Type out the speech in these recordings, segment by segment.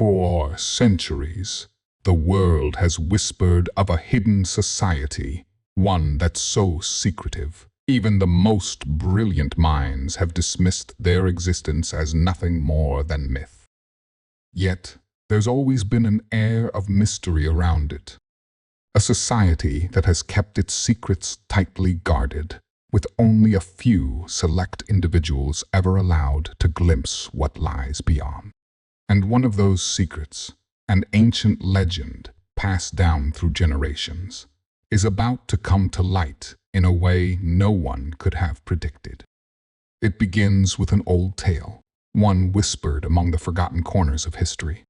For centuries, the world has whispered of a hidden society, one that's so secretive. Even the most brilliant minds have dismissed their existence as nothing more than myth. Yet, there's always been an air of mystery around it. A society that has kept its secrets tightly guarded, with only a few select individuals ever allowed to glimpse what lies beyond. And one of those secrets, an ancient legend passed down through generations, is about to come to light in a way no one could have predicted. It begins with an old tale, one whispered among the forgotten corners of history.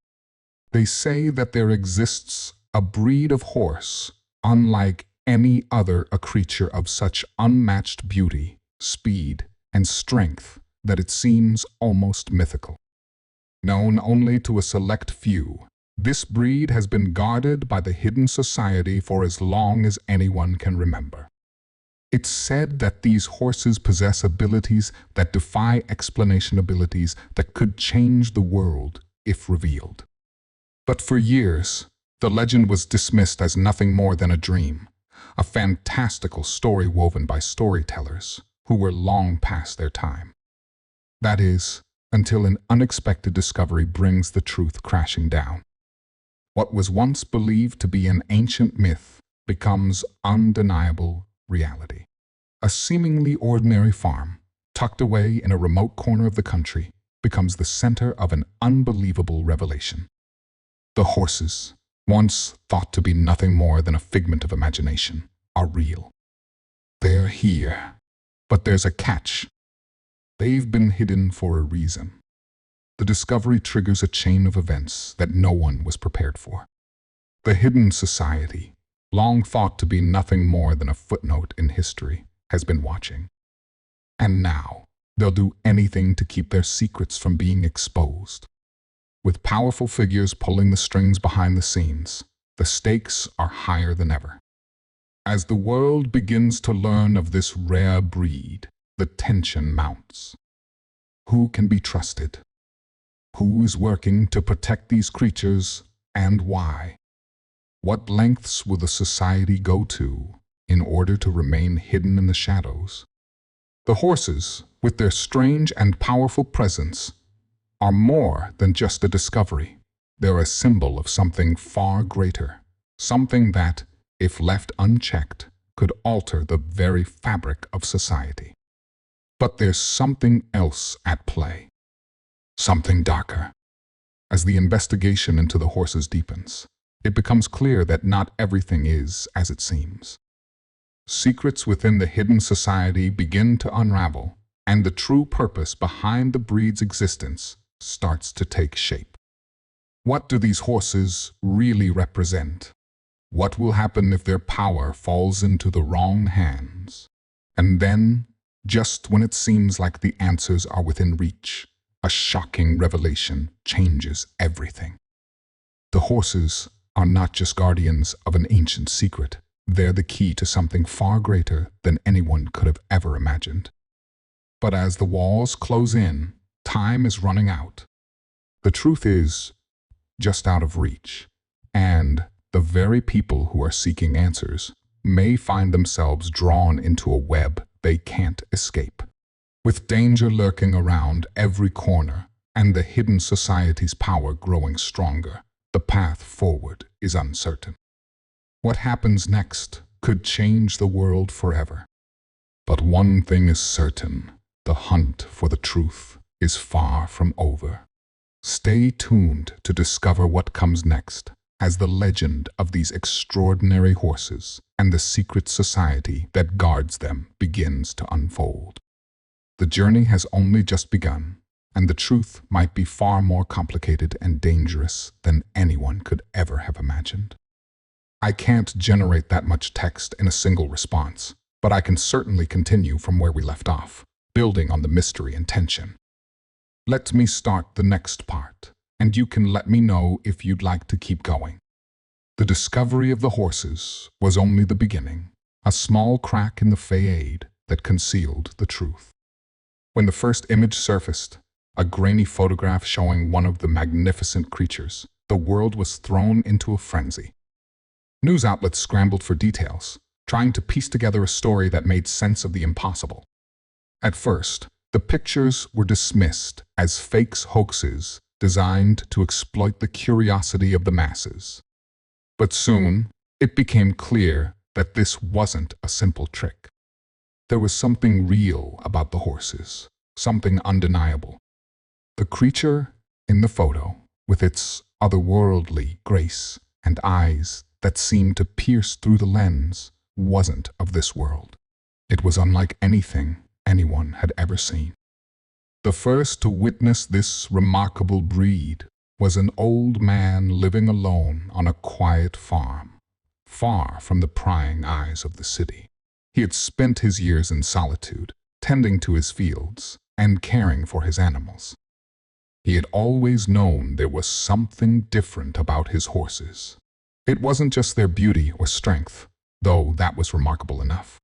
They say that there exists a breed of horse, unlike any other, a creature of such unmatched beauty, speed, and strength that it seems almost mythical. Known only to a select few, this breed has been guarded by the hidden society for as long as anyone can remember. It's said that these horses possess abilities that defy explanation, abilities that could change the world if revealed. But for years, the legend was dismissed as nothing more than a dream, a fantastical story woven by storytellers who were long past their time. That is, until an unexpected discovery brings the truth crashing down. What was once believed to be an ancient myth becomes undeniable reality. A seemingly ordinary farm, tucked away in a remote corner of the country, becomes the center of an unbelievable revelation. The horses, once thought to be nothing more than a figment of imagination, are real. They're here, but there's a catch. They've been hidden for a reason. The discovery triggers a chain of events that no one was prepared for. The hidden society, long thought to be nothing more than a footnote in history, has been watching. And now, they'll do anything to keep their secrets from being exposed. With powerful figures pulling the strings behind the scenes, the stakes are higher than ever. As the world begins to learn of this rare breed, the tension mounts. Who can be trusted? Who is working to protect these creatures, and why? What lengths will the society go to in order to remain hidden in the shadows? The horses, with their strange and powerful presence, are more than just a discovery. They're a symbol of something far greater, something that, if left unchecked, could alter the very fabric of society. But there's something else at play. Something darker. As the investigation into the horses deepens, it becomes clear that not everything is as it seems. Secrets within the hidden society begin to unravel, and the true purpose behind the breed's existence starts to take shape. What do these horses really represent? What will happen if their power falls into the wrong hands? And then, just when it seems like the answers are within reach, a shocking revelation changes everything. The horses are not just guardians of an ancient secret. They're the key to something far greater than anyone could have ever imagined. But as the walls close in, time is running out. The truth is just out of reach, and the very people who are seeking answers may find themselves drawn into a web they can't escape. With danger lurking around every corner and the hidden society's power growing stronger, the path forward is uncertain. What happens next could change the world forever. But one thing is certain: the hunt for the truth is far from over. Stay tuned to discover what comes next as the legend of these extraordinary horses and the secret society that guards them begins to unfold. The journey has only just begun, and the truth might be far more complicated and dangerous than anyone could ever have imagined. I can't generate that much text in a single response, but I can certainly continue from where we left off, building on the mystery and tension. Let me start the next part, and you can let me know if you'd like to keep going. The discovery of the horses was only the beginning, a small crack in the facade that concealed the truth. When the first image surfaced, a grainy photograph showing one of the magnificent creatures. The world was thrown into a frenzy. News outlets scrambled for details, trying to piece together a story that made sense of the impossible. At first, the pictures were dismissed as fake hoaxes designed to exploit the curiosity of the masses. But soon, it became clear that this wasn't a simple trick. There was something real about the horses, something undeniable. The creature in the photo, with its otherworldly grace and eyes that seemed to pierce through the lens, wasn't of this world. It was unlike anything anyone had ever seen. The first to witness this remarkable breed was an old man living alone on a quiet farm, far from the prying eyes of the city. He had spent his years in solitude, tending to his fields and caring for his animals. He had always known there was something different about his horses. It wasn't just their beauty or strength, though that was remarkable enough.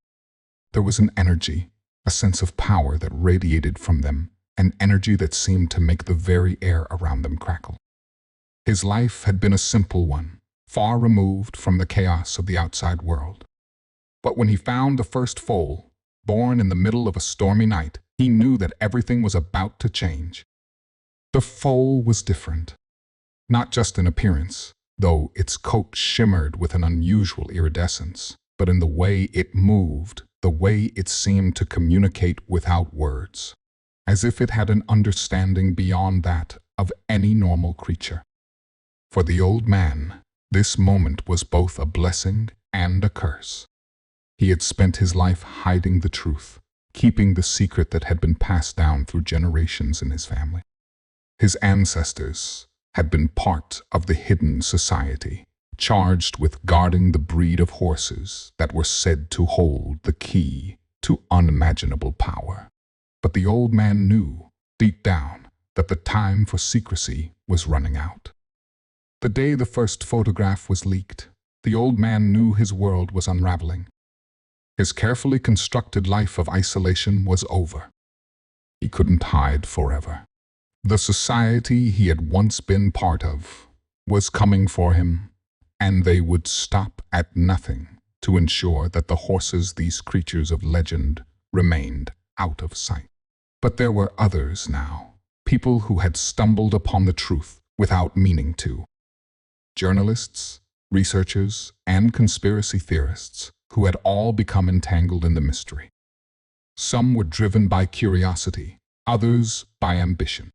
There was an energy, a sense of power that radiated from them, an energy that seemed to make the very air around them crackle. His life had been a simple one, far removed from the chaos of the outside world. But when he found the first foal, born in the middle of a stormy night, he knew that everything was about to change. The foal was different, not just in appearance, though its coat shimmered with an unusual iridescence, but in the way it moved, the way it seemed to communicate without words, as if it had an understanding beyond that of any normal creature. For the old man, this moment was both a blessing and a curse. He had spent his life hiding the truth, keeping the secret that had been passed down through generations in his family. His ancestors had been part of the hidden society, charged with guarding the breed of horses that were said to hold the key to unimaginable power. But the old man knew, deep down, that the time for secrecy was running out. The day the first photograph was leaked, the old man knew his world was unraveling. His carefully constructed life of isolation was over. He couldn't hide forever. The society he had once been part of was coming for him, and they would stop at nothing to ensure that the horses, these creatures of legend, remained out of sight. But there were others now, people who had stumbled upon the truth without meaning to. Journalists, researchers, and conspiracy theorists who had all become entangled in the mystery. Some were driven by curiosity, others by ambition.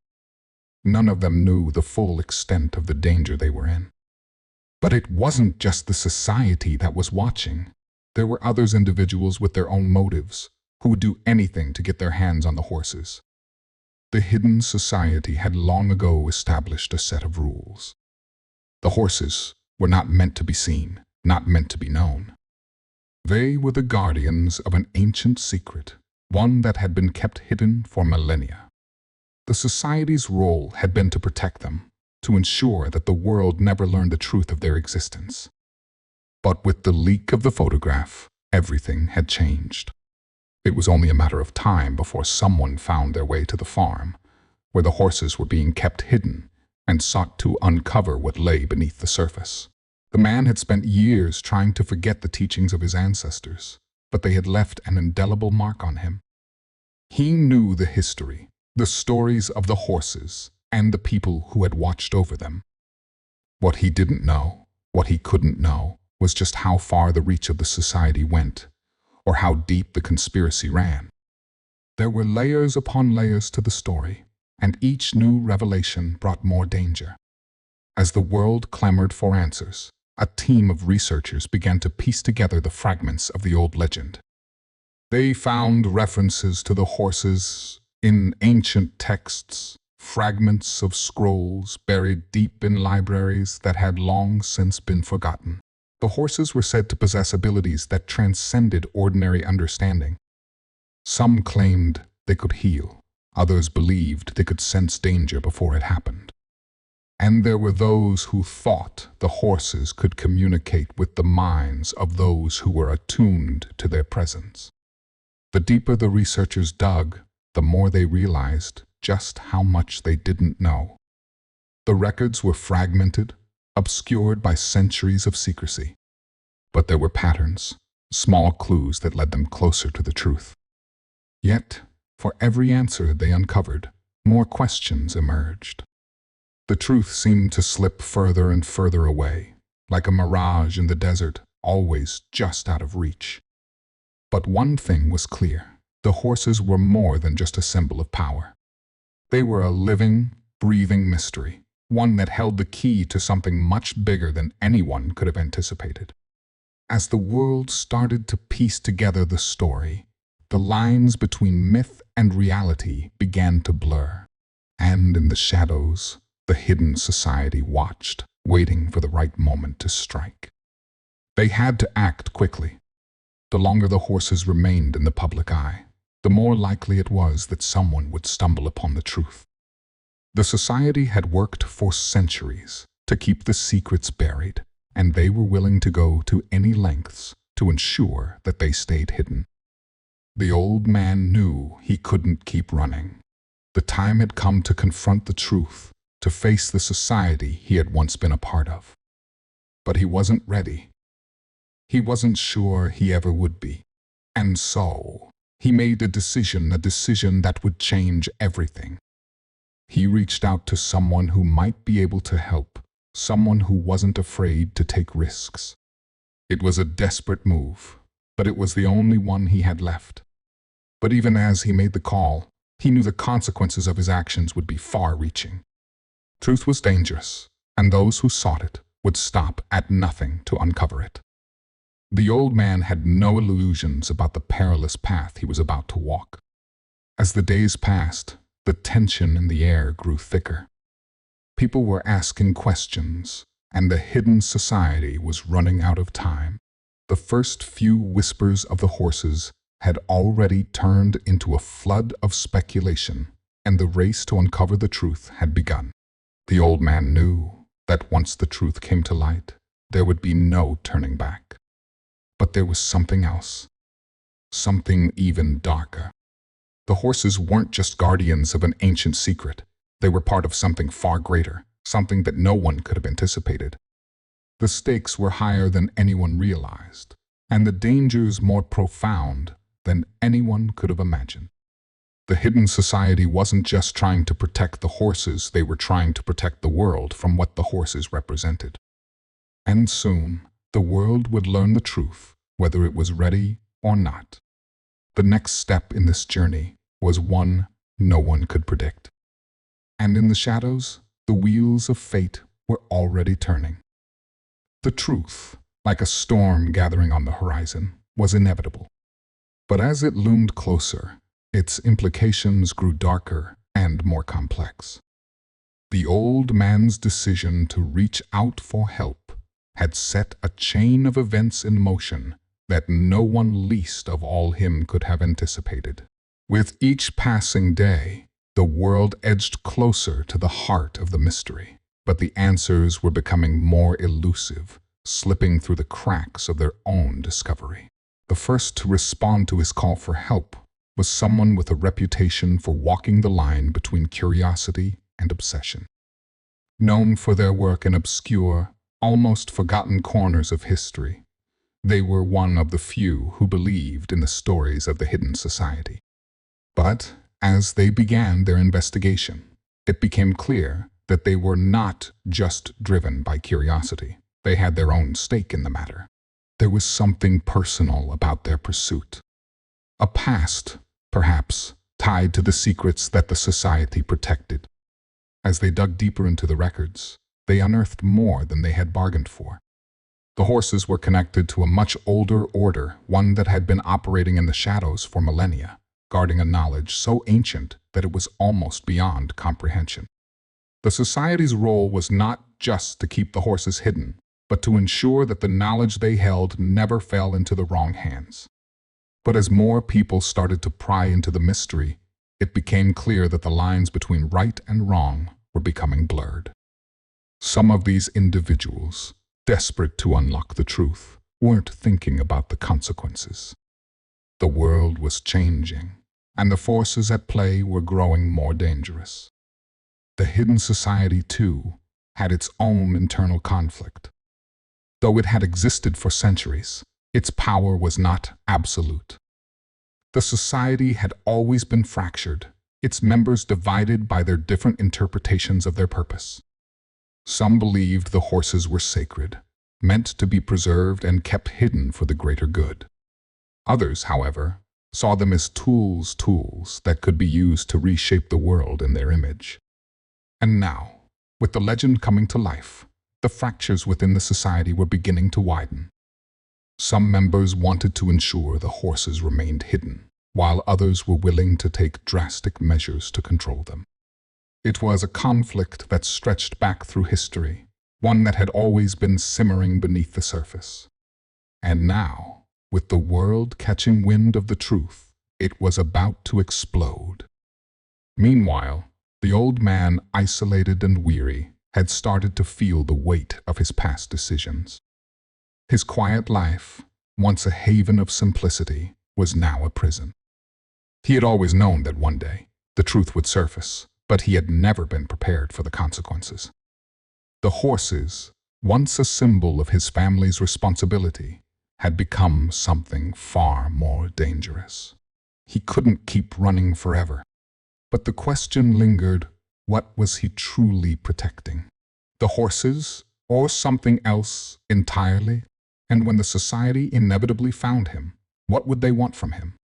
None of them knew the full extent of the danger they were in. But it wasn't just the society that was watching. There were others, individuals with their own motives, who would do anything to get their hands on the horses. The hidden society had long ago established a set of rules. The horses were not meant to be seen, not meant to be known. They were the guardians of an ancient secret, one that had been kept hidden for millennia. The society's role had been to protect them, to ensure that the world never learned the truth of their existence. But with the leak of the photograph, everything had changed. It was only a matter of time before someone found their way to the farm, where the horses were being kept hidden, and sought to uncover what lay beneath the surface. The man had spent years trying to forget the teachings of his ancestors, but they had left an indelible mark on him. He knew the history, the stories of the horses, and the people who had watched over them. What he didn't know, what he couldn't know, was just how far the reach of the society went, or how deep the conspiracy ran. There were layers upon layers to the story, and each new revelation brought more danger. As the world clamored for answers, a team of researchers began to piece together the fragments of the old legend. They found references to the horses in ancient texts, fragments of scrolls buried deep in libraries that had long since been forgotten. The horses were said to possess abilities that transcended ordinary understanding. Some claimed they could heal, others believed they could sense danger before it happened. And there were those who thought the horses could communicate with the minds of those who were attuned to their presence. The deeper the researchers dug, the more they realized just how much they didn't know. The records were fragmented, obscured by centuries of secrecy. But there were patterns, small clues that led them closer to the truth. Yet, for every answer they uncovered, more questions emerged. The truth seemed to slip further and further away, like a mirage in the desert, always just out of reach. But one thing was clear: the horses were more than just a symbol of power. They were a living, breathing mystery, one that held the key to something much bigger than anyone could have anticipated. As the world started to piece together the story, the lines between myth and reality began to blur. And in the shadows, the hidden society watched, waiting for the right moment to strike. They had to act quickly. The longer the horses remained in the public eye, the more likely it was that someone would stumble upon the truth. The society had worked for centuries to keep the secrets buried, and they were willing to go to any lengths to ensure that they stayed hidden. The old man knew he couldn't keep running. The time had come to confront the truth, to face the society he had once been a part of. But he wasn't ready. He wasn't sure he ever would be. And so, he made a decision that would change everything. He reached out to someone who might be able to help, someone who wasn't afraid to take risks. It was a desperate move, but it was the only one he had left. But even as he made the call, he knew the consequences of his actions would be far-reaching. Truth was dangerous, and those who sought it would stop at nothing to uncover it. The old man had no illusions about the perilous path he was about to walk. As the days passed, the tension in the air grew thicker. People were asking questions, and the hidden society was running out of time. The first few whispers of the horses had already turned into a flood of speculation, and the race to uncover the truth had begun. The old man knew that once the truth came to light, there would be no turning back. But there was something else, something even darker. The horses weren't just guardians of an ancient secret. They were part of something far greater, something that no one could have anticipated. The stakes were higher than anyone realized, and the dangers more profound than anyone could have imagined. The hidden society wasn't just trying to protect the horses, they were trying to protect the world from what the horses represented. And soon, the world would learn the truth, whether it was ready or not. The next step in this journey was one no one could predict. And in the shadows, the wheels of fate were already turning. The truth, like a storm gathering on the horizon, was inevitable. But as it loomed closer, its implications grew darker and more complex. The old man's decision to reach out for help had set a chain of events in motion that no one least of all him could have anticipated. With each passing day, the world edged closer to the heart of the mystery, but the answers were becoming more elusive, slipping through the cracks of their own discovery. The first to respond to his call for help was someone with a reputation for walking the line between curiosity and obsession. Known for their work in obscure, almost forgotten corners of history, they were one of the few who believed in the stories of the hidden society. But as they began their investigation, it became clear that they were not just driven by curiosity. They had their own stake in the matter. There was something personal about their pursuit. A past, perhaps, tied to the secrets that the society protected. As they dug deeper into the records, they unearthed more than they had bargained for. The horses were connected to a much older order, one that had been operating in the shadows for millennia, guarding a knowledge so ancient that it was almost beyond comprehension. The society's role was not just to keep the horses hidden, but to ensure that the knowledge they held never fell into the wrong hands. But as more people started to pry into the mystery, it became clear that the lines between right and wrong were becoming blurred. Some of these individuals, desperate to unlock the truth, weren't thinking about the consequences. The world was changing, and the forces at play were growing more dangerous. The hidden society, too, had its own internal conflict. Though it had existed for centuries, its power was not absolute. The society had always been fractured, its members divided by their different interpretations of their purpose. Some believed the horses were sacred, meant to be preserved and kept hidden for the greater good. Others, however, saw them as tools that could be used to reshape the world in their image. And now, with the legend coming to life, the fractures within the society were beginning to widen. Some members wanted to ensure the horses remained hidden, while others were willing to take drastic measures to control them. It was a conflict that stretched back through history, one that had always been simmering beneath the surface. And now, with the world catching wind of the truth, it was about to explode. Meanwhile, the old man, isolated and weary, had started to feel the weight of his past decisions. His quiet life, once a haven of simplicity, was now a prison. He had always known that one day the truth would surface, but he had never been prepared for the consequences. The horses, once a symbol of his family's responsibility, had become something far more dangerous. He couldn't keep running forever. But the question lingered, what was he truly protecting? The horses, or something else entirely? And when the society inevitably found him, what would they want from him?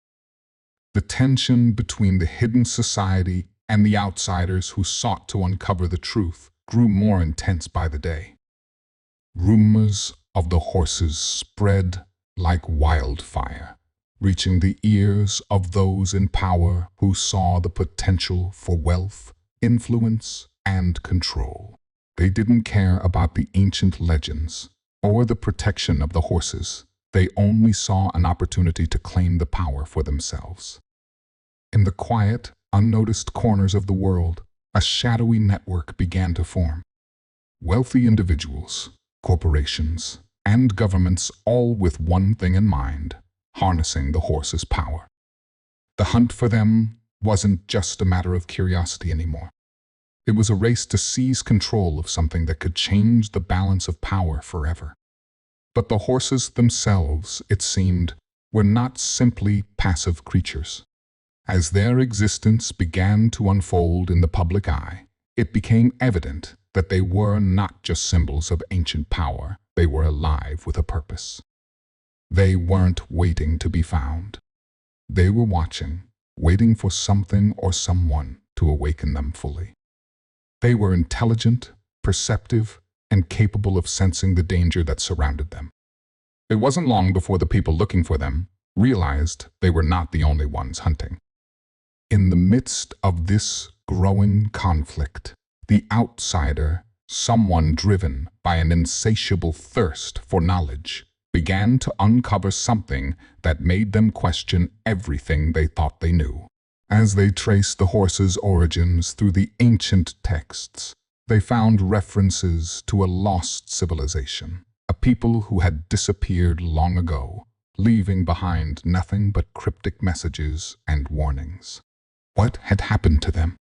The tension between the hidden society and the outsiders who sought to uncover the truth grew more intense by the day. Rumors of the horses spread like wildfire, reaching the ears of those in power who saw the potential for wealth, influence, and control. They didn't care about the ancient legends or the protection of the horses. They only saw an opportunity to claim the power for themselves. In the quiet, unnoticed corners of the world, a shadowy network began to form. Wealthy individuals, corporations, and governments, all with one thing in mind: harnessing the horse's power. The hunt for them wasn't just a matter of curiosity anymore. It was a race to seize control of something that could change the balance of power forever. But the horses themselves, it seemed, were not simply passive creatures. As their existence began to unfold in the public eye, it became evident that they were not just symbols of ancient power, they were alive with a purpose. They weren't waiting to be found. They were watching, waiting for something or someone to awaken them fully. They were intelligent, perceptive, and capable of sensing the danger that surrounded them. It wasn't long before the people looking for them realized they were not the only ones hunting. In the midst of this growing conflict, the outsider, someone driven by an insatiable thirst for knowledge, began to uncover something that made them question everything they thought they knew. As they traced the horse's origins through the ancient texts, they found references to a lost civilization, a people who had disappeared long ago, leaving behind nothing but cryptic messages and warnings. What had happened to them?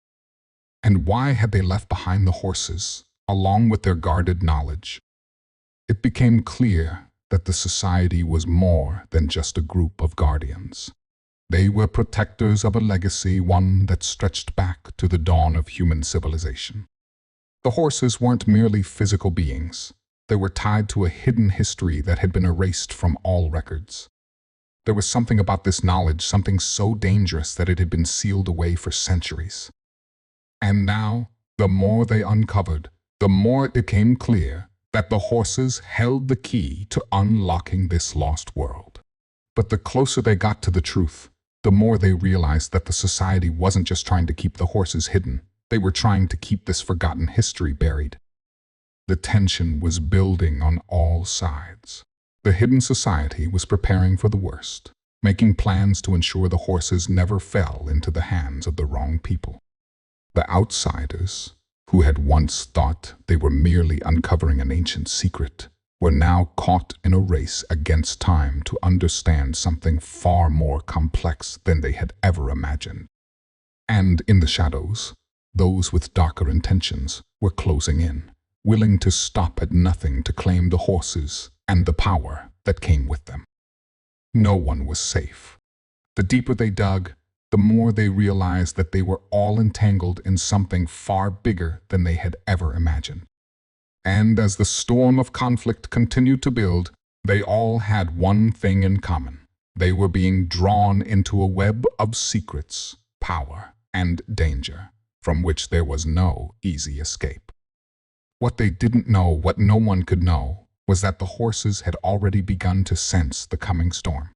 And why had they left behind the horses, along with their guarded knowledge? It became clear that the society was more than just a group of guardians. They were protectors of a legacy, one that stretched back to the dawn of human civilization. The horses weren't merely physical beings. They were tied to a hidden history that had been erased from all records. There was something about this knowledge, something so dangerous that it had been sealed away for centuries. And now, the more they uncovered, the more it became clear that the horses held the key to unlocking this lost world. But the closer they got to the truth, the more they realized that the society wasn't just trying to keep the horses hidden. They were trying to keep this forgotten history buried. The tension was building on all sides. The hidden society was preparing for the worst, making plans to ensure the horses never fell into the hands of the wrong people. The outsiders, who had once thought they were merely uncovering an ancient secret, were now caught in a race against time to understand something far more complex than they had ever imagined. And in the shadows, those with darker intentions were closing in, willing to stop at nothing to claim the horses and the power that came with them. No one was safe. The deeper they dug, the more they realized that they were all entangled in something far bigger than they had ever imagined. And as the storm of conflict continued to build, they all had one thing in common. They were being drawn into a web of secrets, power, and danger, from which there was no easy escape. What they didn't know, what no one could know, was that the horses had already begun to sense the coming storm.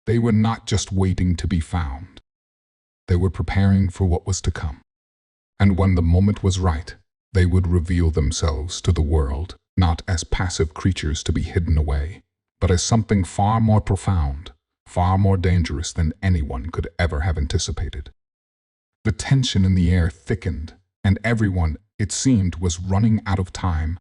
They were not just waiting to be found. They were preparing for what was to come. And when the moment was right, they would reveal themselves to the world, not as passive creatures to be hidden away, but as something far more profound, far more dangerous than anyone could ever have anticipated. The tension in the air thickened, and everyone, it seemed, was running out of time.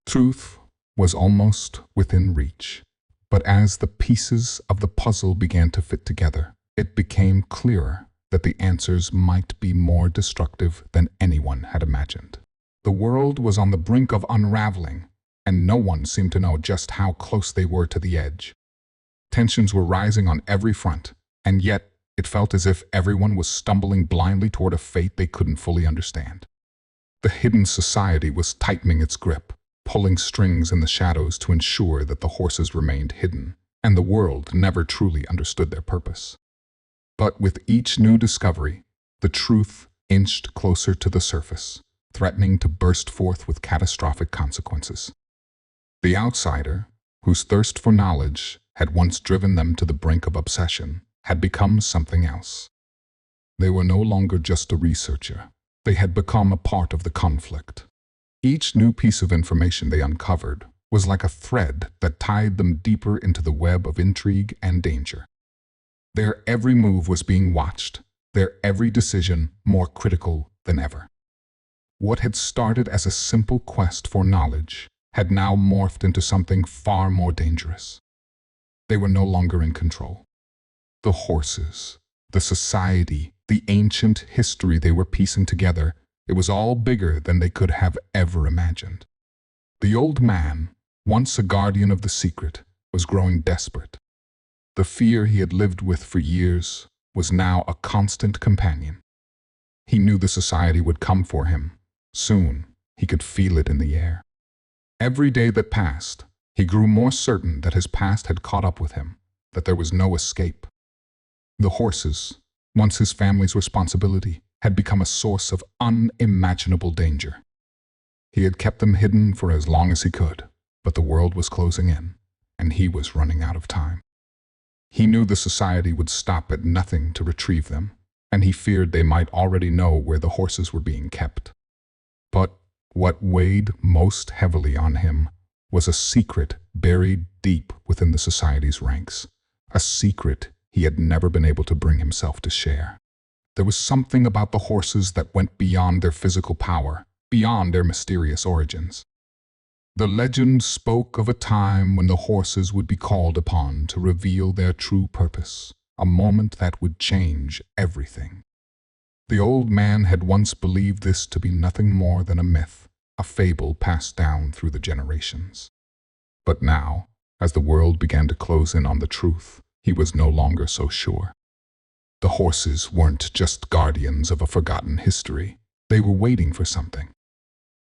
Truth was almost within reach, but as the pieces of the puzzle began to fit together, it became clearer that the answers might be more destructive than anyone had imagined. The world was on the brink of unraveling, and no one seemed to know just how close they were to the edge. Tensions were rising on every front, and yet it felt as if everyone was stumbling blindly toward a fate they couldn't fully understand. The hidden society was tightening its grip, pulling strings in the shadows to ensure that the horses remained hidden, and the world never truly understood their purpose. But with each new discovery, the truth inched closer to the surface, threatening to burst forth with catastrophic consequences. The outsider, whose thirst for knowledge had once driven them to the brink of obsession, had become something else. They were no longer just a researcher. They had become a part of the conflict. Each new piece of information they uncovered was like a thread that tied them deeper into the web of intrigue and danger. Their every move was being watched, their every decision more critical than ever. What had started as a simple quest for knowledge had now morphed into something far more dangerous. They were no longer in control. The horses, the society, the ancient history they were piecing together, it was all bigger than they could have ever imagined. The old man, once a guardian of the secret, was growing desperate. The fear he had lived with for years was now a constant companion. He knew the society would come for him. Soon, he could feel it in the air. Every day that passed, he grew more certain that his past had caught up with him, that there was no escape. The horses, once his family's responsibility, had become a source of unimaginable danger. He had kept them hidden for as long as he could, but the world was closing in, and he was running out of time. He knew the society would stop at nothing to retrieve them, and he feared they might already know where the horses were being kept. But what weighed most heavily on him was a secret buried deep within the society's ranks, a secret he had never been able to bring himself to share. There was something about the horses that went beyond their physical power, beyond their mysterious origins. The legend spoke of a time when the horses would be called upon to reveal their true purpose, a moment that would change everything. The old man had once believed this to be nothing more than a myth, a fable passed down through the generations. But now, as the world began to close in on the truth, he was no longer so sure. The horses weren't just guardians of a forgotten history. They were waiting for something.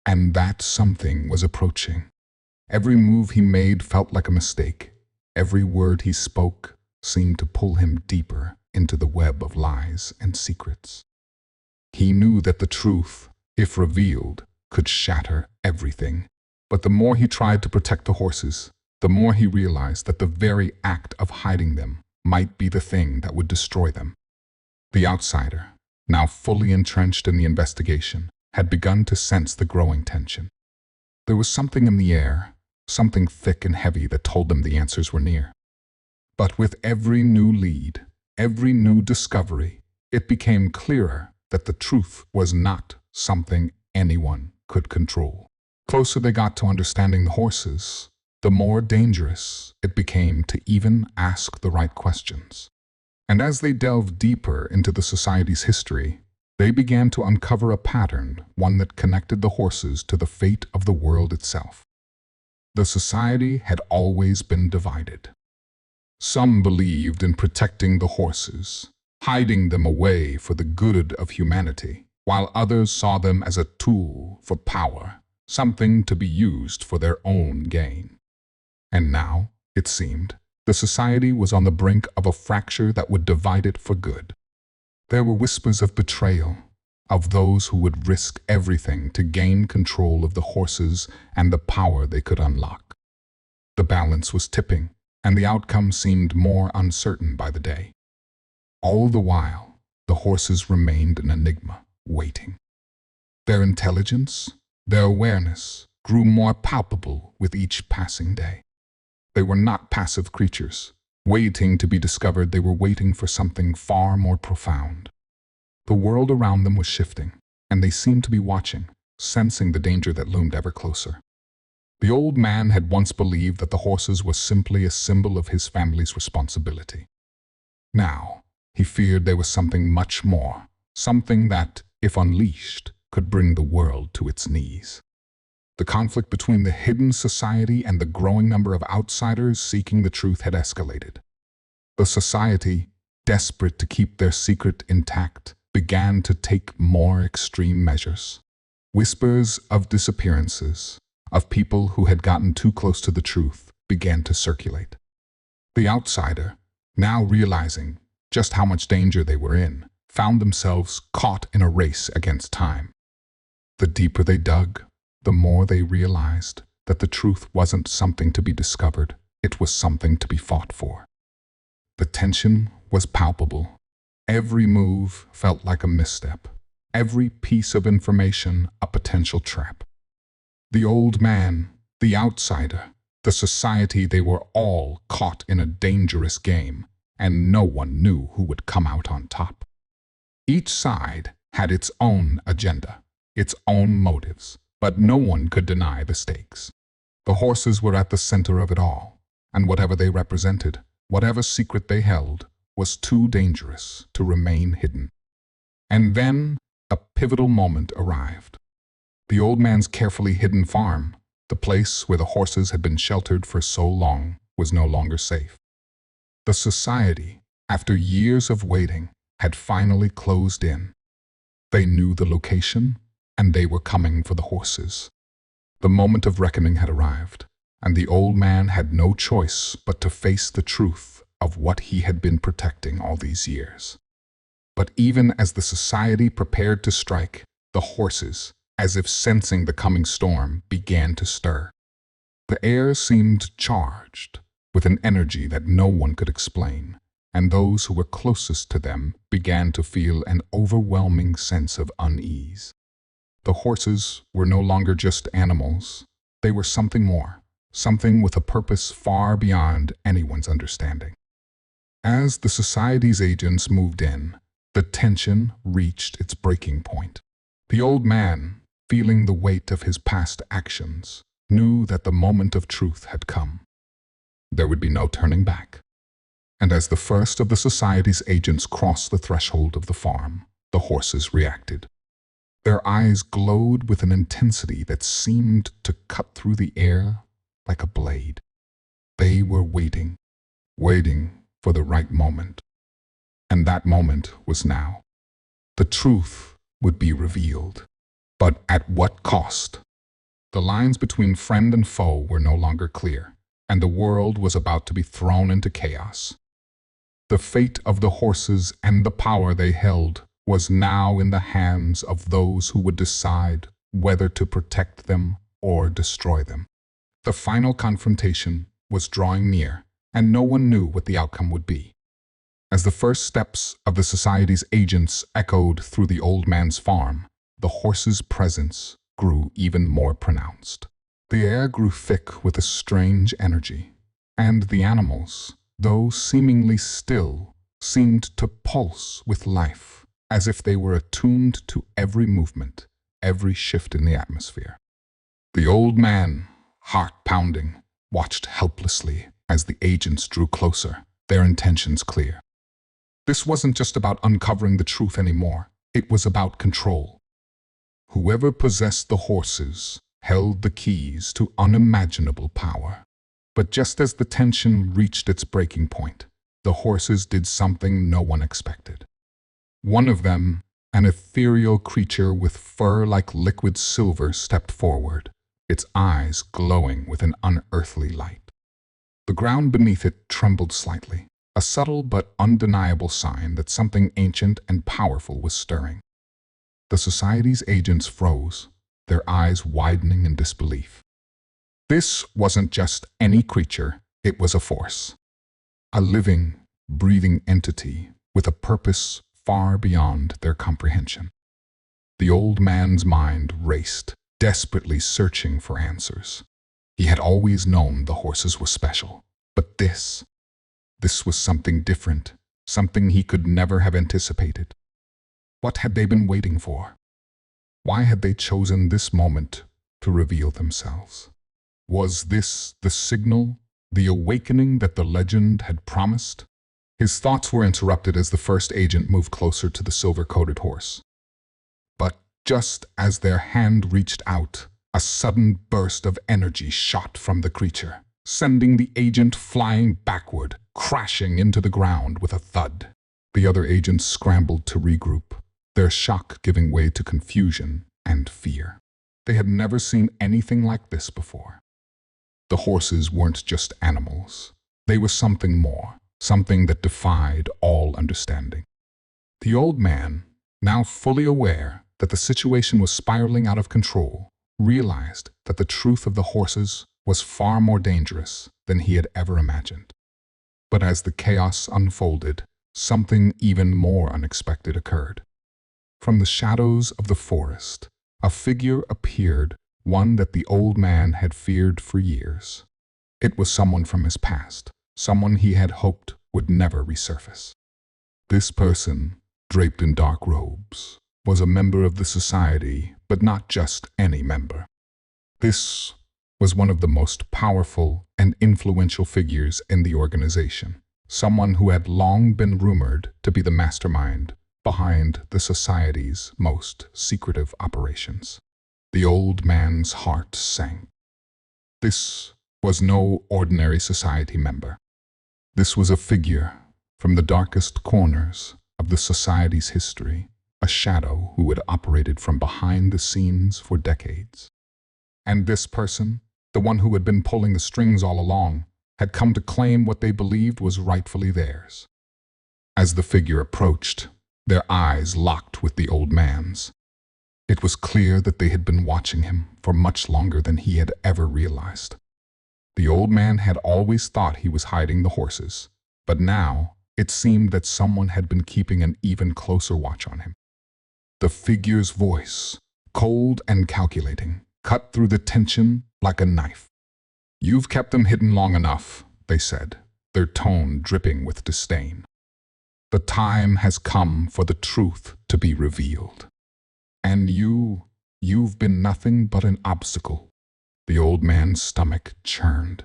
And that something was approaching. Every move he made felt like a mistake. Every word he spoke seemed to pull him deeper into the web of lies and secrets. He knew that the truth, if revealed, could shatter everything. But the more he tried to protect the horses, the more he realized that the very act of hiding them might be the thing that would destroy them. The outsider, now fully entrenched in the investigation, had begun to sense the growing tension. There was something in the air, something thick and heavy that told them the answers were near. But with every new lead, every new discovery, it became clearer that the truth was not something anyone could control. Closer they got to understanding the horses, the more dangerous it became to even ask the right questions. And as they delved deeper into the society's history, they began to uncover a pattern, one that connected the horses to the fate of the world itself. The society had always been divided. Some believed in protecting the horses, hiding them away for the good of humanity, while others saw them as a tool for power, something to be used for their own gain. And now, it seemed, the society was on the brink of a fracture that would divide it for good. There were whispers of betrayal, of those who would risk everything to gain control of the horses and the power they could unlock. The balance was tipping, and the outcome seemed more uncertain by the day. All the while, the horses remained an enigma, waiting. Their intelligence, their awareness, grew more palpable with each passing day. They were not passive creatures, waiting to be discovered. They were waiting for something far more profound. The world around them was shifting, and they seemed to be watching, sensing the danger that loomed ever closer. The old man had once believed that the horses were simply a symbol of his family's responsibility. Now, he feared there was something much more, something that, if unleashed, could bring the world to its knees. The conflict between the hidden society and the growing number of outsiders seeking the truth had escalated. The society, desperate to keep their secret intact, began to take more extreme measures. Whispers of disappearances, of people who had gotten too close to the truth, began to circulate. The outsider, now realizing just how much danger they were in, found themselves caught in a race against time. The deeper they dug, the more they realized that the truth wasn't something to be discovered, it was something to be fought for. The tension was palpable. Every move felt like a misstep, every piece of information a potential trap. The old man, the outsider, the society, they were all caught in a dangerous game, and no one knew who would come out on top. Each side had its own agenda, its own motives, but no one could deny the stakes. The horses were at the center of it all, and whatever they represented, whatever secret they held, was too dangerous to remain hidden. And then a pivotal moment arrived. The old man's carefully hidden farm, the place where the horses had been sheltered for so long, was no longer safe. The society, after years of waiting, had finally closed in. They knew the location, and they were coming for the horses. The moment of reckoning had arrived, and the old man had no choice but to face the truth of what he had been protecting all these years. But even as the society prepared to strike, the horses, as if sensing the coming storm, began to stir. The air seemed charged with an energy that no one could explain, and those who were closest to them began to feel an overwhelming sense of unease. The horses were no longer just animals. They were something more, something with a purpose far beyond anyone's understanding. As the society's agents moved in, the tension reached its breaking point. The old man, feeling the weight of his past actions, knew that the moment of truth had come. There would be no turning back. And as the first of the society's agents crossed the threshold of the farm, the horses reacted. Their eyes glowed with an intensity that seemed to cut through the air like a blade. They were waiting for the right moment. And that moment was now. The truth would be revealed. But at what cost? The lines between friend and foe were no longer clear, and the world was about to be thrown into chaos. The fate of the horses and the power they held was now in the hands of those who would decide whether to protect them or destroy them. The final confrontation was drawing near, and no one knew what the outcome would be. As the first steps of the society's agents echoed through the old man's farm, the horses' presence grew even more pronounced. The air grew thick with a strange energy, and the animals, though seemingly still, seemed to pulse with life, as if they were attuned to every movement, every shift in the atmosphere. The old man, heart pounding, watched helplessly as the agents drew closer, their intentions clear. This wasn't just about uncovering the truth anymore. It was about control. Whoever possessed the horses held the keys to unimaginable power. But just as the tension reached its breaking point, the horses did something no one expected. One of them, an ethereal creature with fur like liquid silver, stepped forward, its eyes glowing with an unearthly light. The ground beneath it trembled slightly, a subtle but undeniable sign that something ancient and powerful was stirring. The society's agents froze, their eyes widening in disbelief. This wasn't just any creature, it was a force. A living, breathing entity with a purpose far beyond their comprehension. The old man's mind raced, desperately searching for answers. He had always known the horses were special, but this was something different, something he could never have anticipated. What had they been waiting for? Why had they chosen this moment to reveal themselves? Was this the signal, the awakening that the legend had promised? His thoughts were interrupted as the first agent moved closer to the silver-coated horse. But just as their hand reached out, a sudden burst of energy shot from the creature, sending the agent flying backward, crashing into the ground with a thud. The other agents scrambled to regroup, their shock giving way to confusion and fear. They had never seen anything like this before. The horses weren't just animals. They were something more, something that defied all understanding. The old man, now fully aware that the situation was spiraling out of control, realized that the truth of the horses was far more dangerous than he had ever imagined. But as the chaos unfolded, something even more unexpected occurred. From the shadows of the forest, a figure appeared, one that the old man had feared for years. It was someone from his past, someone he had hoped would never resurface. This person, draped in dark robes, was a member of the society, but not just any member. This was one of the most powerful and influential figures in the organization, someone who had long been rumored to be the mastermind behind the society's most secretive operations. The old man's heart sank. This was no ordinary society member. This was a figure from the darkest corners of the society's history, a shadow who had operated from behind the scenes for decades. And this person, the one who had been pulling the strings all along, had come to claim what they believed was rightfully theirs. As the figure approached, their eyes locked with the old man's. It was clear that they had been watching him for much longer than he had ever realized. The old man had always thought he was hiding the horses, but now it seemed that someone had been keeping an even closer watch on him. The figure's voice, cold and calculating, cut through the tension like a knife. "You've kept them hidden long enough," they said, their tone dripping with disdain. "The time has come for the truth to be revealed. And you've been nothing but an obstacle." The old man's stomach churned.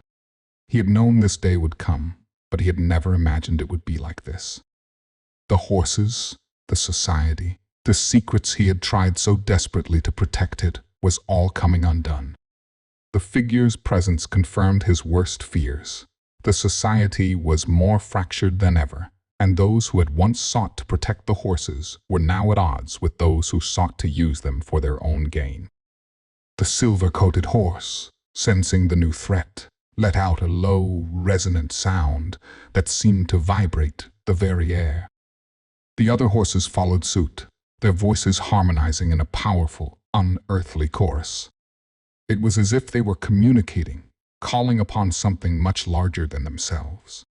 He had known this day would come, but he had never imagined it would be like this. The horses, the society, the secrets he had tried so desperately to protect it was all coming undone. The figure's presence confirmed his worst fears. The society was more fractured than ever, and those who had once sought to protect the horses were now at odds with those who sought to use them for their own gain. The silver-coated horse, sensing the new threat, let out a low, resonant sound that seemed to vibrate the very air. The other horses followed suit, their voices harmonizing in a powerful, unearthly chorus. It was as if they were communicating, calling upon something much larger than themselves.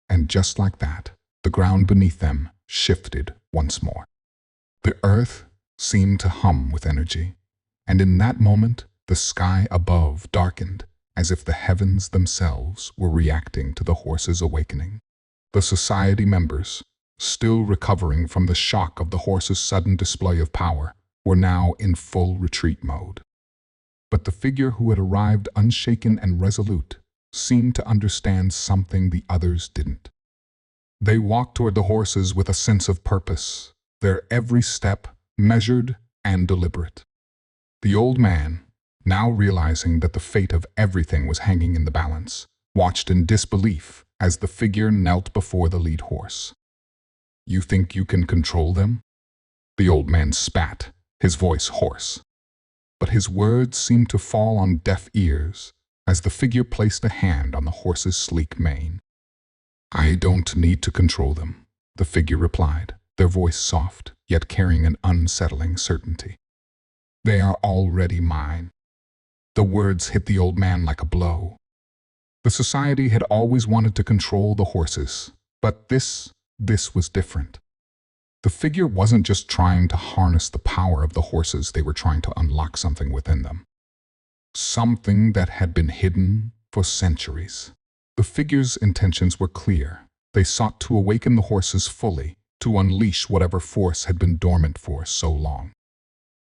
And just like that, the ground beneath them shifted once more. The earth seemed to hum with energy, and in that moment, the sky above darkened, as if the heavens themselves were reacting to the horse's awakening. The society members, still recovering from the shock of the horse's sudden display of power, were now in full retreat mode. But the figure who had arrived unshaken and resolute seemed to understand something the others didn't. They walked toward the horses with a sense of purpose, their every step measured and deliberate. The old man, now realizing that the fate of everything was hanging in the balance, watched in disbelief as the figure knelt before the lead horse. "You think you can control them?" The old man spat, his voice hoarse. But his words seemed to fall on deaf ears as the figure placed a hand on the horse's sleek mane. "I don't need to control them," the figure replied, their voice soft, yet carrying an unsettling certainty. "They are already mine." The words hit the old man like a blow. The society had always wanted to control the horses, but this was different. The figure wasn't just trying to harness the power of the horses, they were trying to unlock something within them. Something that had been hidden for centuries. The figure's intentions were clear. They sought to awaken the horses fully, to unleash whatever force had been dormant for so long.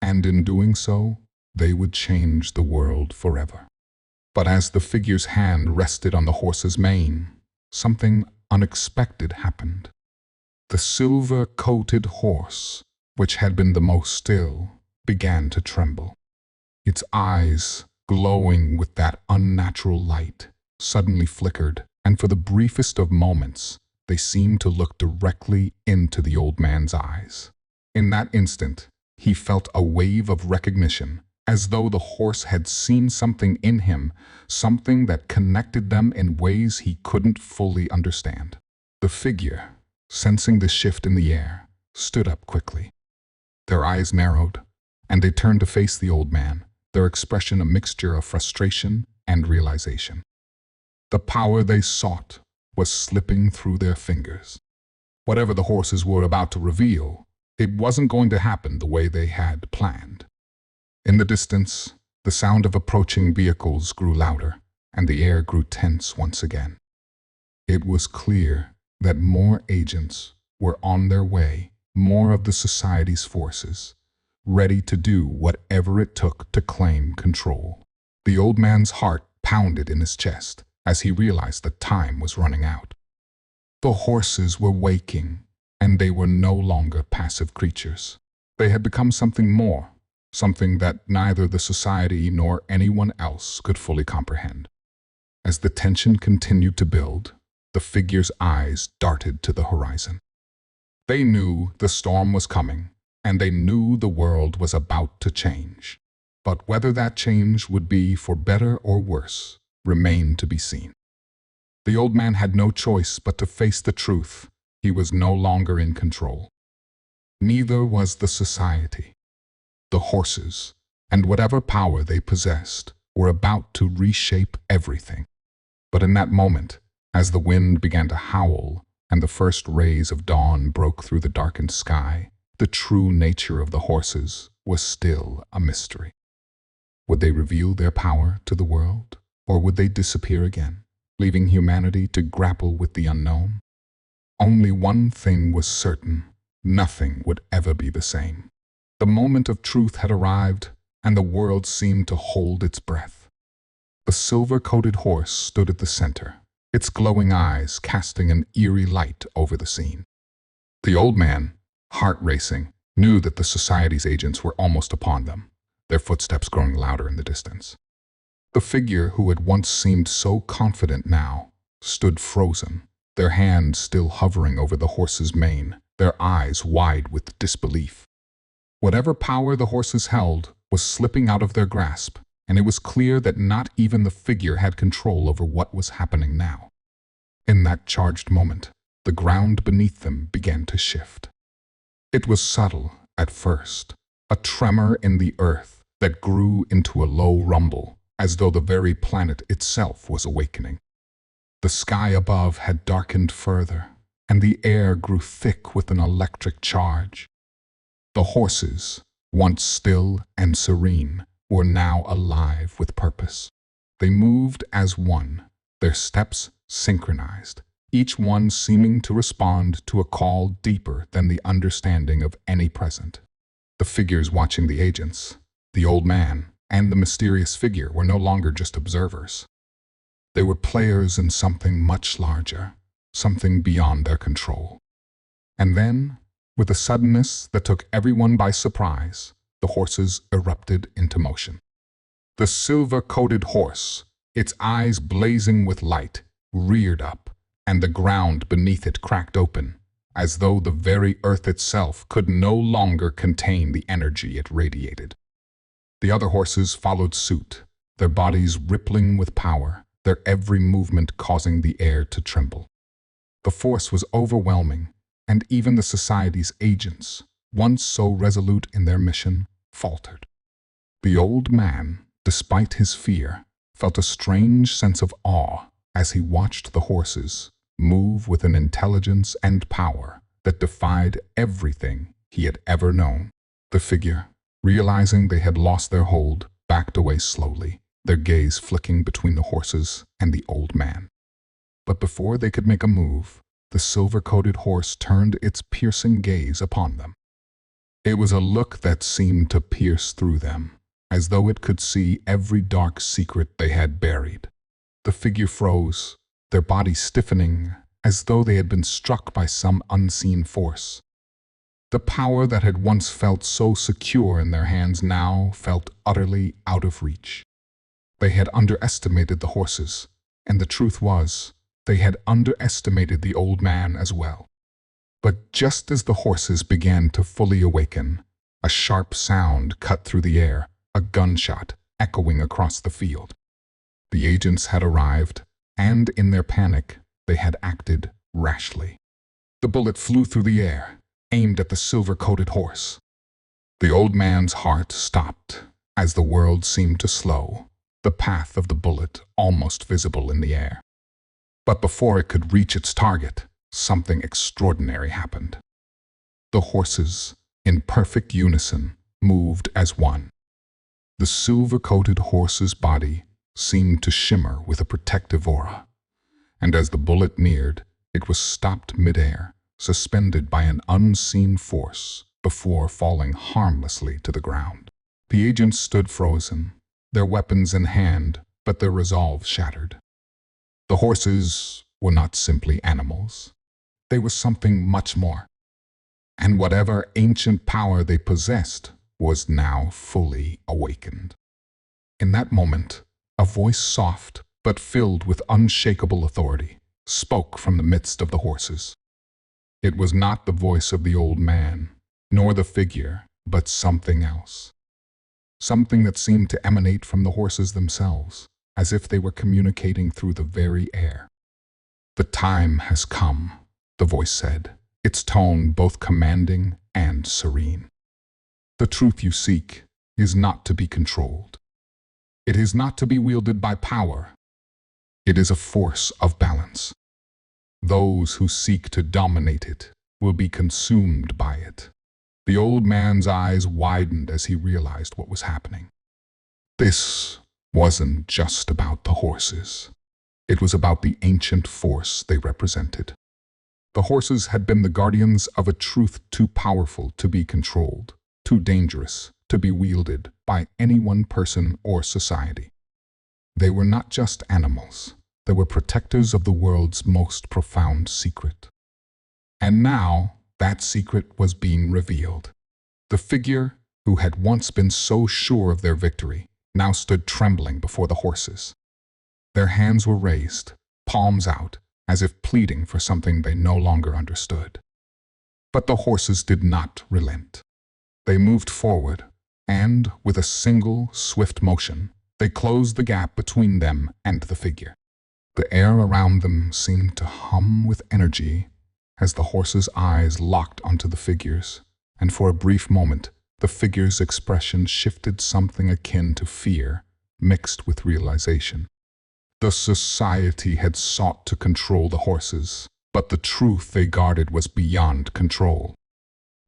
And in doing so, they would change the world forever. But as the figure's hand rested on the horse's mane, something unexpected happened. The silver-coated horse, which had been the most still, began to tremble. Its eyes, glowing with that unnatural light, suddenly flickered, and for the briefest of moments, they seemed to look directly into the old man's eyes. In that instant, he felt a wave of recognition, as though the horse had seen something in him, something that connected them in ways he couldn't fully understand. The figure, sensing the shift in the air, stood up quickly. Their eyes narrowed, and they turned to face the old man, their expression a mixture of frustration and realization. The power they sought was slipping through their fingers. Whatever the horses were about to reveal, it wasn't going to happen the way they had planned. In the distance, the sound of approaching vehicles grew louder, and the air grew tense once again. It was clear that more agents were on their way, more of the society's forces, ready to do whatever it took to claim control. The old man's heart pounded in his chest as he realized that time was running out. The horses were waking, and they were no longer passive creatures. They had become something more, something that neither the society nor anyone else could fully comprehend. As the tension continued to build, the figure's eyes darted to the horizon. They knew the storm was coming, and they knew the world was about to change. But whether that change would be for better or worse remained to be seen. The old man had no choice but to face the truth. He was no longer in control. Neither was the society. The horses, and whatever power they possessed, were about to reshape everything. But in that moment, as the wind began to howl and the first rays of dawn broke through the darkened sky, the true nature of the horses was still a mystery. Would they reveal their power to the world, or would they disappear again, leaving humanity to grapple with the unknown? Only one thing was certain: nothing would ever be the same. The moment of truth had arrived, and the world seemed to hold its breath. The silver-coated horse stood at the center, its glowing eyes casting an eerie light over the scene. The old man, heart racing, knew that the society's agents were almost upon them, their footsteps growing louder in the distance. The figure who had once seemed so confident now stood frozen, their hands still hovering over the horse's mane, their eyes wide with disbelief. Whatever power the horses held was slipping out of their grasp, and it was clear that not even the figure had control over what was happening now. In that charged moment, the ground beneath them began to shift. It was subtle at first, a tremor in the earth that grew into a low rumble, as though the very planet itself was awakening. The sky above had darkened further, and the air grew thick with an electric charge. The horses, once still and serene, were now alive with purpose. They moved as one, their steps synchronized, each one seeming to respond to a call deeper than the understanding of any present. The figures watching the agents, the old man, and the mysterious figure were no longer just observers. They were players in something much larger, something beyond their control. And then, with a suddenness that took everyone by surprise, the horses erupted into motion. The silver-coated horse, its eyes blazing with light, reared up, and the ground beneath it cracked open, as though the very earth itself could no longer contain the energy it radiated. The other horses followed suit, their bodies rippling with power, their every movement causing the air to tremble. The force was overwhelming, and even the society's agents, once so resolute in their mission, faltered. The old man, despite his fear, felt a strange sense of awe as he watched the horses move with an intelligence and power that defied everything he had ever known. The figure, realizing they had lost their hold, backed away slowly, their gaze flicking between the horses and the old man. But before they could make a move, the silver-coated horse turned its piercing gaze upon them. It was a look that seemed to pierce through them, as though it could see every dark secret they had buried. The figure froze, their bodies stiffening, as though they had been struck by some unseen force. The power that had once felt so secure in their hands now felt utterly out of reach. They had underestimated the horses, and the truth was, they had underestimated the old man as well. But just as the horses began to fully awaken, a sharp sound cut through the air, a gunshot echoing across the field. The agents had arrived, and in their panic, they had acted rashly. The bullet flew through the air, aimed at the silver-coated horse. The old man's heart stopped as the world seemed to slow, the path of the bullet almost visible in the air. But before it could reach its target, something extraordinary happened. The horses, in perfect unison, moved as one. The silver-coated horse's body seemed to shimmer with a protective aura, and as the bullet neared, it was stopped midair, suspended by an unseen force, before falling harmlessly to the ground. The agents stood frozen, their weapons in hand, but their resolve shattered. The horses were not simply animals. They were something much more. And whatever ancient power they possessed was now fully awakened. In that moment, a voice soft but filled with unshakable authority spoke from the midst of the horses. It was not the voice of the old man, nor the figure, but something else. Something that seemed to emanate from the horses themselves, as if they were communicating through the very air. "The time has come," the voice said, its tone both commanding and serene. "The truth you seek is not to be controlled. It is not to be wielded by power. It is a force of balance. Those who seek to dominate it will be consumed by it." The old man's eyes widened as he realized what was happening. This wasn't just about the horses. It was about the ancient force they represented. The horses had been the guardians of a truth too powerful to be controlled, too dangerous to be wielded by any one person or society. They were not just animals. They were protectors of the world's most profound secret. And now, that secret was being revealed. The figure who had once been so sure of their victory now stood trembling before the horses. Their hands were raised, palms out, as if pleading for something they no longer understood. But the horses did not relent. They moved forward, and, with a single, swift motion, they closed the gap between them and the figure. The air around them seemed to hum with energy as the horses' eyes locked onto the figures, and for a brief moment, the figure's expression shifted something akin to fear, mixed with realization. The society had sought to control the horses, but the truth they guarded was beyond control.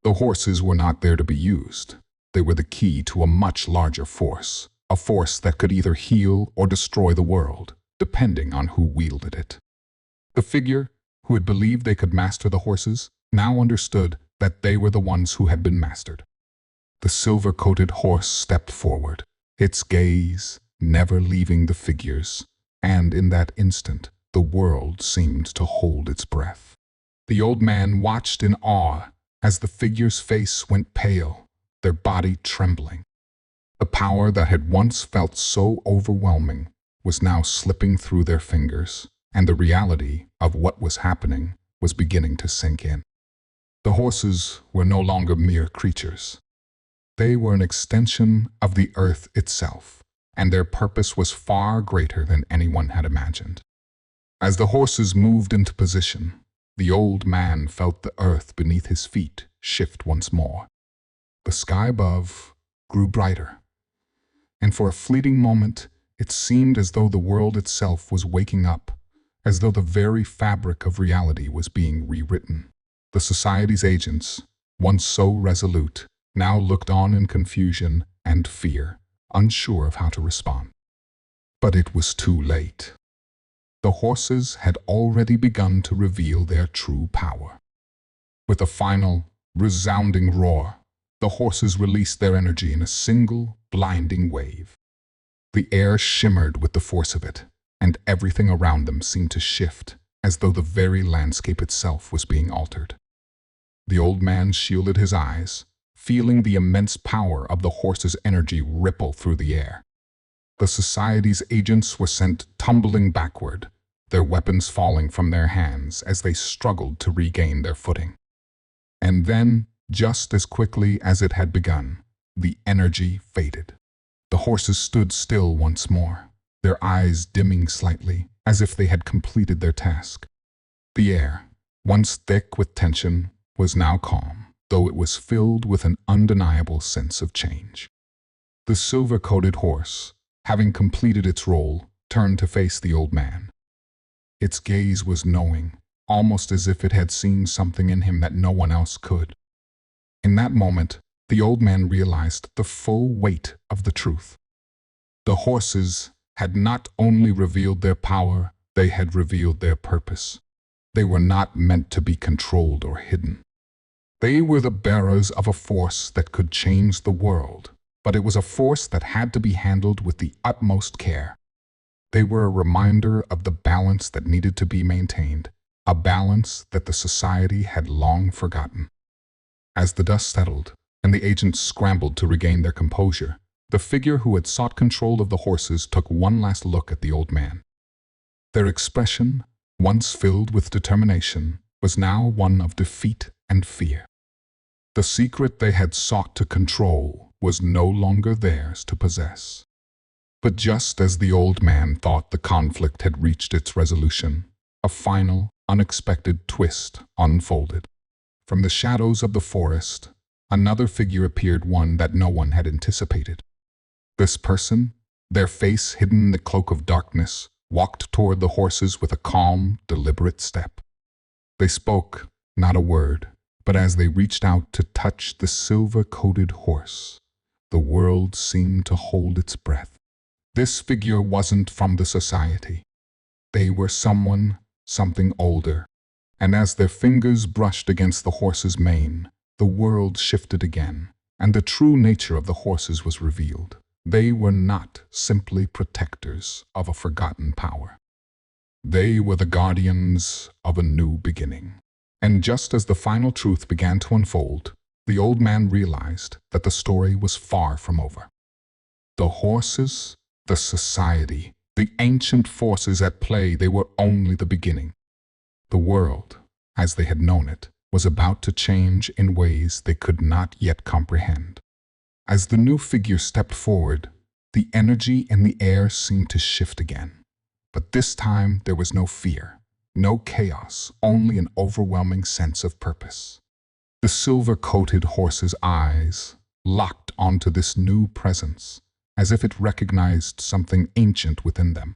The horses were not there to be used. They were the key to a much larger force, a force that could either heal or destroy the world, depending on who wielded it. The figure, who had believed they could master the horses, now understood that they were the ones who had been mastered. The silver-coated horse stepped forward, its gaze never leaving the figures, and in that instant the world seemed to hold its breath. The old man watched in awe as the figure's face went pale, their body trembling. The power that had once felt so overwhelming was now slipping through their fingers, and the reality of what was happening was beginning to sink in. The horses were no longer mere creatures. They were an extension of the earth itself, and their purpose was far greater than anyone had imagined. As the horses moved into position, the old man felt the earth beneath his feet shift once more. The sky above grew brighter, and for a fleeting moment it seemed as though the world itself was waking up, as though the very fabric of reality was being rewritten. The society's agents, once so resolute, now looked on in confusion and fear, unsure of how to respond. But it was too late. The horses had already begun to reveal their true power. With a final, resounding roar, the horses released their energy in a single, blinding wave. The air shimmered with the force of it, and everything around them seemed to shift, as though the very landscape itself was being altered. The old man shielded his eyes, feeling the immense power of the horse's energy ripple through the air. The society's agents were sent tumbling backward, their weapons falling from their hands as they struggled to regain their footing. And then, just as quickly as it had begun, the energy faded. The horses stood still once more, their eyes dimming slightly, as if they had completed their task. The air, once thick with tension, was now calm, though it was filled with an undeniable sense of change. The silver-coated horse, having completed its role, turned to face the old man. Its gaze was knowing, almost as if it had seen something in him that no one else could. In that moment, the old man realized the full weight of the truth. The horses had not only revealed their power, they had revealed their purpose. They were not meant to be controlled or hidden. They were the bearers of a force that could change the world, but it was a force that had to be handled with the utmost care. They were a reminder of the balance that needed to be maintained, a balance that the society had long forgotten. As the dust settled, and the agents scrambled to regain their composure, the figure who had sought control of the horses took one last look at the old man. Their expression, once filled with determination, was now one of defeat and fear. The secret they had sought to control was no longer theirs to possess. But just as the old man thought the conflict had reached its resolution, a final, unexpected twist unfolded. From the shadows of the forest, another figure appeared, one that no one had anticipated. This person, their face hidden in the cloak of darkness, walked toward the horses with a calm, deliberate step. They spoke, not a word, but as they reached out to touch the silver-coated horse, the world seemed to hold its breath. This figure wasn't from the society. They were something older, and as their fingers brushed against the horse's mane, the world shifted again, and the true nature of the horses was revealed. They were not simply protectors of a forgotten power. They were the guardians of a new beginning. And just as the final truth began to unfold, the old man realized that the story was far from over. The horses, the society, the ancient forces at play, they were only the beginning. The world, as they had known it, was about to change in ways they could not yet comprehend. As the new figure stepped forward, the energy in the air seemed to shift again. But this time there was no fear, no chaos, only an overwhelming sense of purpose. The silver-coated horse's eyes locked onto this new presence, as if it recognized something ancient within them.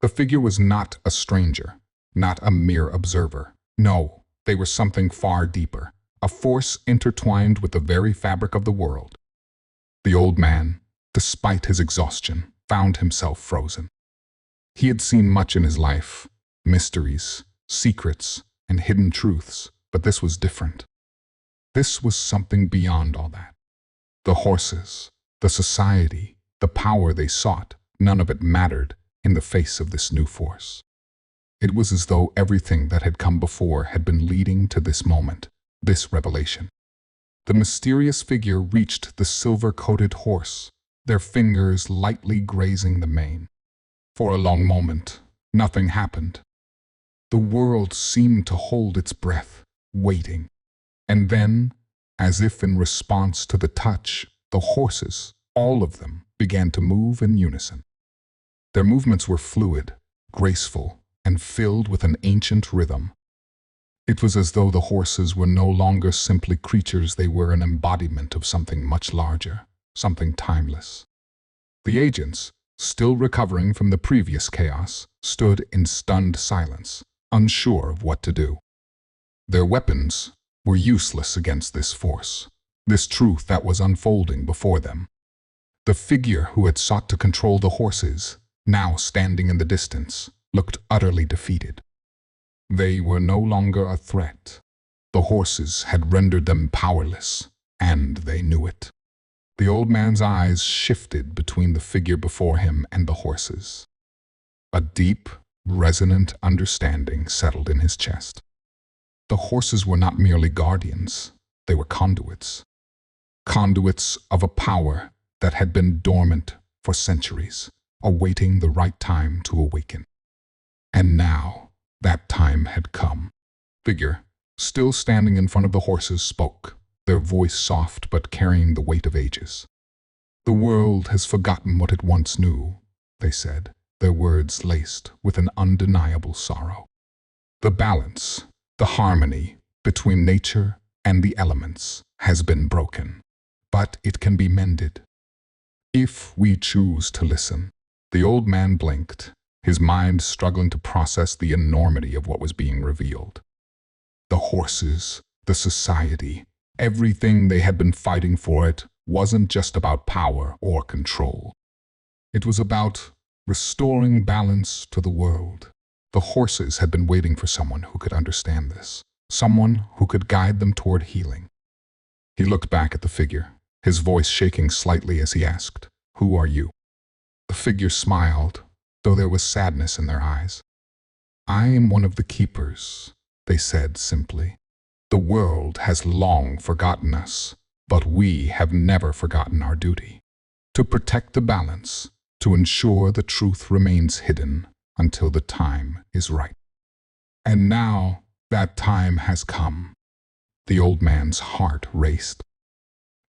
The figure was not a stranger, not a mere observer. No, they were something far deeper, a force intertwined with the very fabric of the world. The old man, despite his exhaustion, found himself frozen. He had seen much in his life, mysteries, secrets, and hidden truths, but this was different. This was something beyond all that. The horses, the society, the power they sought, none of it mattered in the face of this new force. It was as though everything that had come before had been leading to this moment, this revelation. The mysterious figure reached the silver-coated horse, their fingers lightly grazing the mane. For a long moment, nothing happened. The world seemed to hold its breath, waiting. And then, as if in response to the touch, the horses, all of them, began to move in unison. Their movements were fluid, graceful, and filled with an ancient rhythm. It was as though the horses were no longer simply creatures, they were an embodiment of something much larger, something timeless. The agents, still recovering from the previous chaos, stood in stunned silence, unsure of what to do. Their weapons were useless against this force, this truth that was unfolding before them. The figure who had sought to control the horses, now standing in the distance, looked utterly defeated. They were no longer a threat. The horses had rendered them powerless, and they knew it. The old man's eyes shifted between the figure before him and the horses. A deep, resonant understanding settled in his chest. The horses were not merely guardians, they were conduits. Conduits of a power that had been dormant for centuries, awaiting the right time to awaken. And now, that time had come. Figure, still standing in front of the horses, spoke, their voice soft but carrying the weight of ages. "The world has forgotten what it once knew," they said, their words laced with an undeniable sorrow. "The balance, the harmony between nature and the elements has been broken, but it can be mended. If we choose to listen." The old man blinked, his mind struggling to process the enormity of what was being revealed. The horses, the society, everything they had been fighting for, it wasn't just about power or control. It was about restoring balance to the world. The horses had been waiting for someone who could understand this, someone who could guide them toward healing. He looked back at the figure, his voice shaking slightly as he asked, "Who are you?" The figure smiled, though there was sadness in their eyes. "I am one of the keepers," they said simply. "The world has long forgotten us, but we have never forgotten our duty. To protect the balance, to ensure the truth remains hidden until the time is right. And now that time has come." The old man's heart raced.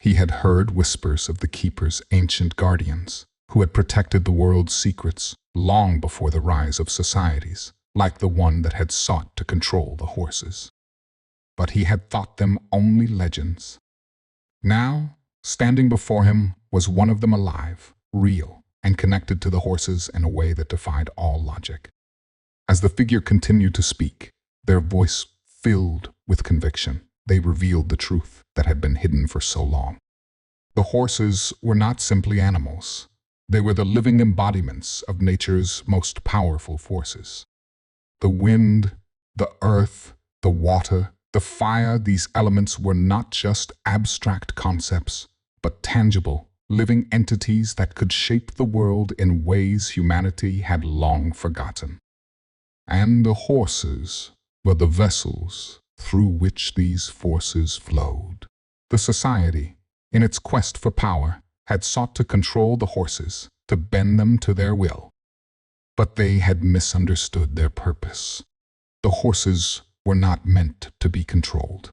He had heard whispers of the keepers, ancient guardians, who had protected the world's secrets long before the rise of societies, like the one that had sought to control the horses. But he had thought them only legends. Now, standing before him was one of them, alive, real, and connected to the horses in a way that defied all logic. As the figure continued to speak, their voice filled with conviction, they revealed the truth that had been hidden for so long. The horses were not simply animals. They were the living embodiments of nature's most powerful forces. The wind, the earth, the water, the fire, these elements were not just abstract concepts, but tangible, living entities that could shape the world in ways humanity had long forgotten. And the horses were the vessels through which these forces flowed. The society, in its quest for power, had sought to control the horses, to bend them to their will. But they had misunderstood their purpose. The horses were not meant to be controlled.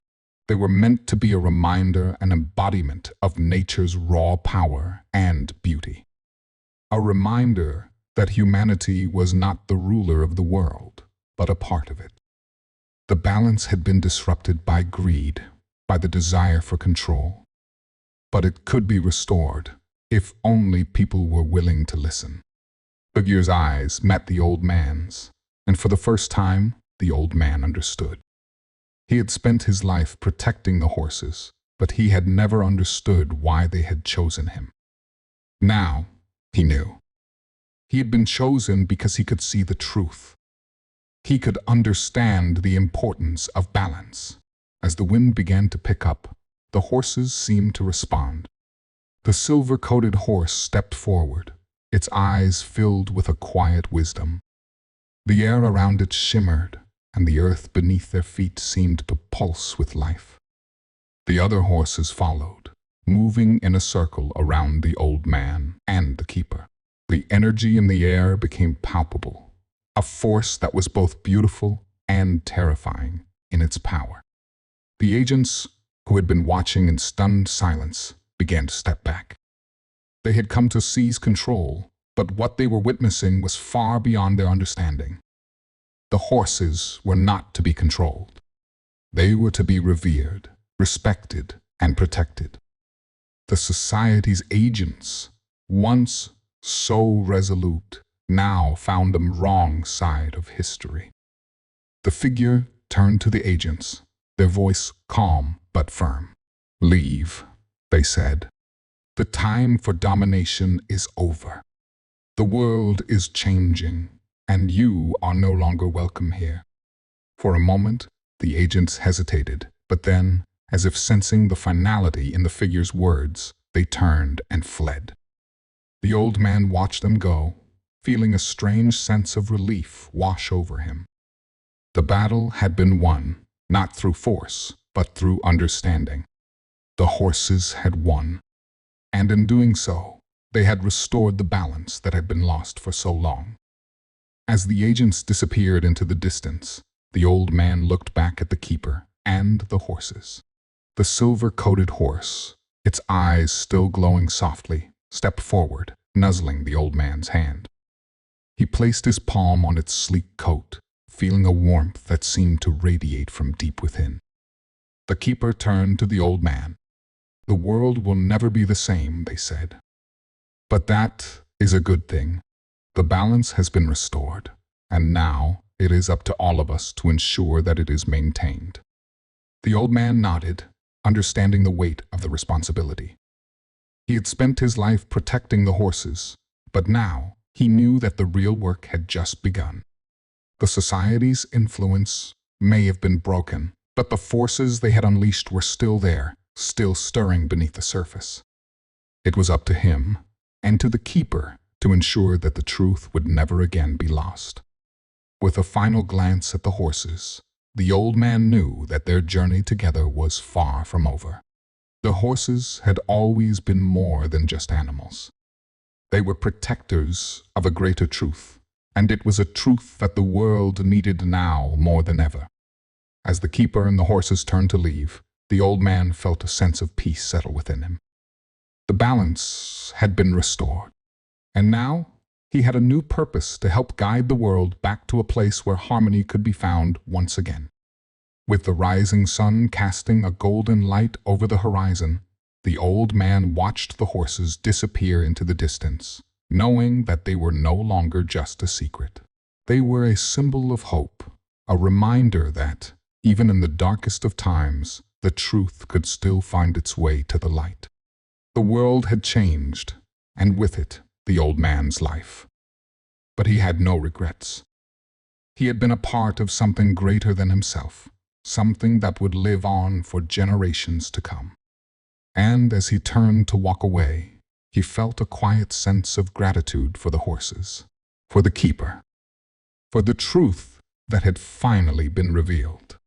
They were meant to be a reminder, an embodiment of nature's raw power and beauty. A reminder that humanity was not the ruler of the world, but a part of it. The balance had been disrupted by greed, by the desire for control. But it could be restored, if only people were willing to listen. The figure's eyes met the old man's, and for the first time, the old man understood. He had spent his life protecting the horses, but he had never understood why they had chosen him. Now, he knew. He had been chosen because he could see the truth. He could understand the importance of balance. As the wind began to pick up, the horses seemed to respond. The silver-coated horse stepped forward, its eyes filled with a quiet wisdom. The air around it shimmered, and the earth beneath their feet seemed to pulse with life. The other horses followed, moving in a circle around the old man and the keeper. The energy in the air became palpable, a force that was both beautiful and terrifying in its power. The agents, who had been watching in stunned silence, began to step back. They had come to seize control, but what they were witnessing was far beyond their understanding. The horses were not to be controlled. They were to be revered, respected, and protected. The society's agents, once so resolute, now found the wrong side of history. The figure turned to the agents, their voice calm but firm. "Leave," they said. "The time for domination is over. The world is changing, and you are no longer welcome here." For a moment, the agents hesitated, but then, as if sensing the finality in the figure's words, they turned and fled. The old man watched them go, feeling a strange sense of relief wash over him. The battle had been won, not through force, but through understanding. The horses had won, and in doing so, they had restored the balance that had been lost for so long. As the agents disappeared into the distance, the old man looked back at the keeper and the horses. The silver-coated horse, its eyes still glowing softly, stepped forward, nuzzling the old man's hand. He placed his palm on its sleek coat, feeling a warmth that seemed to radiate from deep within. The keeper turned to the old man. "The world will never be the same," they said. "But that is a good thing. The balance has been restored, and now it is up to all of us to ensure that it is maintained." The old man nodded, understanding the weight of the responsibility. He had spent his life protecting the horses, but now he knew that the real work had just begun. The society's influence may have been broken, but the forces they had unleashed were still there, still stirring beneath the surface. It was up to him, and to the keeper, to ensure that the truth would never again be lost. With a final glance at the horses, the old man knew that their journey together was far from over. The horses had always been more than just animals. They were protectors of a greater truth, and it was a truth that the world needed now more than ever. As the keeper and the horses turned to leave, the old man felt a sense of peace settle within him. The balance had been restored, and now he had a new purpose to help guide the world back to a place where harmony could be found once again. With the rising sun casting a golden light over the horizon, the old man watched the horses disappear into the distance, knowing that they were no longer just a secret. They were a symbol of hope, a reminder that, even in the darkest of times, the truth could still find its way to the light. The world had changed, and with it, the old man's life. But he had no regrets. He had been a part of something greater than himself, something that would live on for generations to come. And as he turned to walk away, he felt a quiet sense of gratitude for the horses, for the keeper, for the truth that had finally been revealed.